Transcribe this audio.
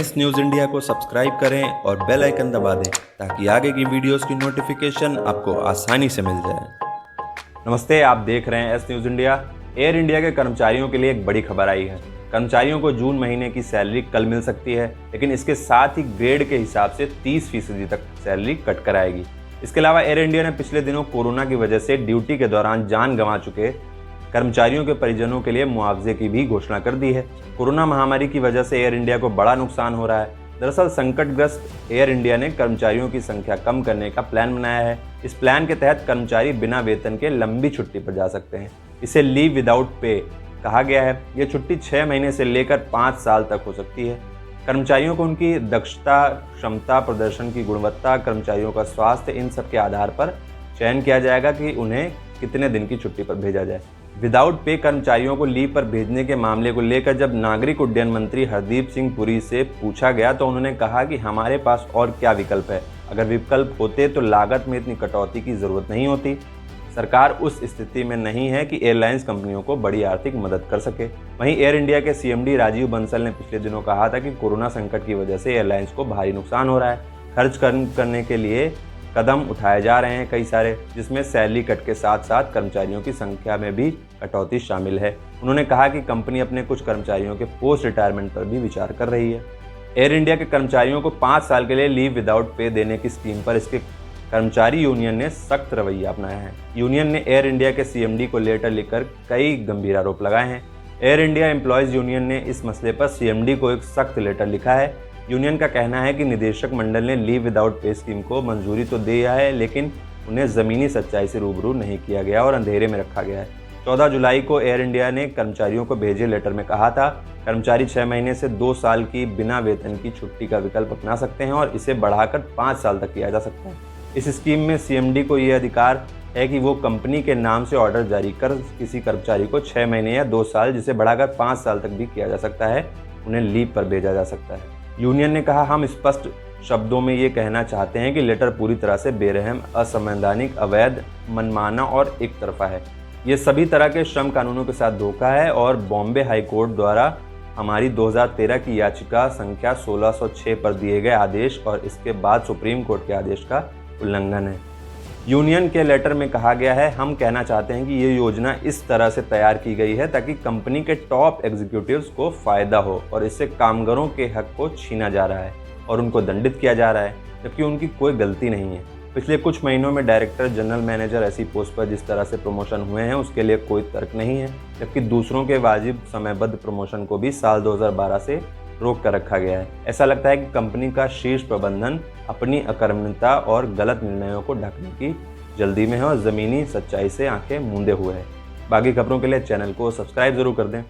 S news India को subscribe करें और बेल आइकन दबा दें ताकि आगे की वीडियोस की नोटिफिकेशन आपको आसानी से मिल जाए। नमस्ते, आप देख रहे हैं S news India. Air India के कर्मचारियों के लिए एक बड़ी खबर आई है। कर्मचारियों को जून महीने की सैलरी कल मिल सकती है, लेकिन इसके साथ ही ग्रेड के हिसाब से 30% तक सैलरी कट कर आएगी। इसके अलावा एयर इंडिया ने पिछले दिनों कोरोना की वजह से ड्यूटी के दौरान जान गंवा चुके कर्मचारियों के परिजनों के लिए मुआवजे की भी घोषणा कर दी है। कोरोना महामारी की वजह से एयर इंडिया को बड़ा नुकसान हो रहा है। दरअसल संकटग्रस्त एयर इंडिया ने कर्मचारियों की संख्या कम करने का प्लान बनाया है। इस प्लान के तहत कर्मचारी बिना वेतन के लंबी छुट्टी पर जा सकते हैं। इसे लीव विदाउट पे कहा गया है। ये छुट्टी 6 महीने से लेकर 5 साल तक हो सकती है। कर्मचारियों को उनकी दक्षता, क्षमता, प्रदर्शन की गुणवत्ता, कर्मचारियों का स्वास्थ्य, इन सब के आधार पर चयन किया जाएगा कि उन्हें कितने दिन की छुट्टी पर भेजा जाए। विदाउट पे कर्मचारियों को लीव पर भेजने के मामले को लेकर जब नागरिक उड्डयन मंत्री हरदीप सिंह पुरी से पूछा गया तो उन्होंने कहा कि हमारे पास और क्या विकल्प है। अगर विकल्प होते तो लागत में इतनी कटौती की जरूरत नहीं होती। सरकार उस स्थिति में नहीं है कि एयरलाइंस कंपनियों को बड़ी आर्थिक मदद कर सके। वहीं एयर इंडिया के सीएमडी राजीव बंसल ने पिछले दिनों कहा था कि कोरोना संकट की वजह से एयरलाइंस को भारी नुकसान हो रहा है। खर्च करने के लिए कदम उठाए जा रहे हैं कई सारे, जिसमें सैलरी कट के साथ साथ कर्मचारियों की संख्या में भी कटौती शामिल है। उन्होंने कहा कि कंपनी अपने कुछ कर्मचारियों के पोस्ट रिटायरमेंट पर भी विचार कर रही है। एयर इंडिया के कर्मचारियों को 5 साल के लिए लीव विदाउट पे देने की स्कीम पर इसके कर्मचारी यूनियन ने सख्त रवैया अपनाया है। यूनियन ने एयर इंडिया के सीएमडी को लेटर लिखकर कई गंभीर आरोप लगाए हैं। एयर इंडिया एम्प्लॉयज यूनियन ने इस मसले पर सीएमडी को एक सख्त लेटर लिखा है। यूनियन का कहना है कि निदेशक मंडल ने लीव विदाउट पे स्कीम को मंजूरी तो दिया है, लेकिन उन्हें ज़मीनी सच्चाई से रूबरू नहीं किया गया और अंधेरे में रखा गया है। 14 जुलाई को एयर इंडिया ने कर्मचारियों को भेजे लेटर में कहा था कर्मचारी 6 महीने से 2 साल की बिना वेतन की छुट्टी का विकल्प अपना सकते हैं और इसे बढ़ाकर 5 साल तक किया जा सकता है। इस स्कीम में सीएमडी को यह अधिकार है कि वो कंपनी के नाम से ऑर्डर जारी कर किसी कर्मचारी को 6 महीने या 2 साल, जिसे बढ़ाकर 5 साल तक भी किया जा सकता है, उन्हें लीव पर भेजा जा सकता है। यूनियन ने कहा, हम स्पष्ट शब्दों में ये कहना चाहते हैं कि लेटर पूरी तरह से बेरहम, असंवैधानिक, अवैध, मनमाना और एक तरफा है। ये सभी तरह के श्रम कानूनों के साथ धोखा है और बॉम्बे हाई कोर्ट द्वारा हमारी 2013 की याचिका संख्या 1606 पर दिए गए आदेश और इसके बाद सुप्रीम कोर्ट के आदेश का उल्लंघन है। यूनियन के लेटर में कहा गया है, हम कहना चाहते हैं कि ये योजना इस तरह से तैयार की गई है ताकि कंपनी के टॉप एग्जीक्यूटिव्स को फायदा हो और इससे कामगारों के हक को छीना जा रहा है और उनको दंडित किया जा रहा है, जबकि उनकी कोई गलती नहीं है। पिछले कुछ महीनों में डायरेक्टर, जनरल मैनेजर ऐसी पोस्ट पर जिस तरह से प्रमोशन हुए हैं उसके लिए कोई तर्क नहीं है, जबकि दूसरों के वाजिब समयबद्ध प्रमोशन को भी साल 2012 से रोक कर रखा गया है। ऐसा लगता है कि कंपनी का शीर्ष प्रबंधन अपनी अकर्मण्यता और गलत निर्णयों को ढकने की जल्दी में है और ज़मीनी सच्चाई से आंखें मूंदे हुए है। बाकी खबरों के लिए चैनल को सब्सक्राइब जरूर कर दें।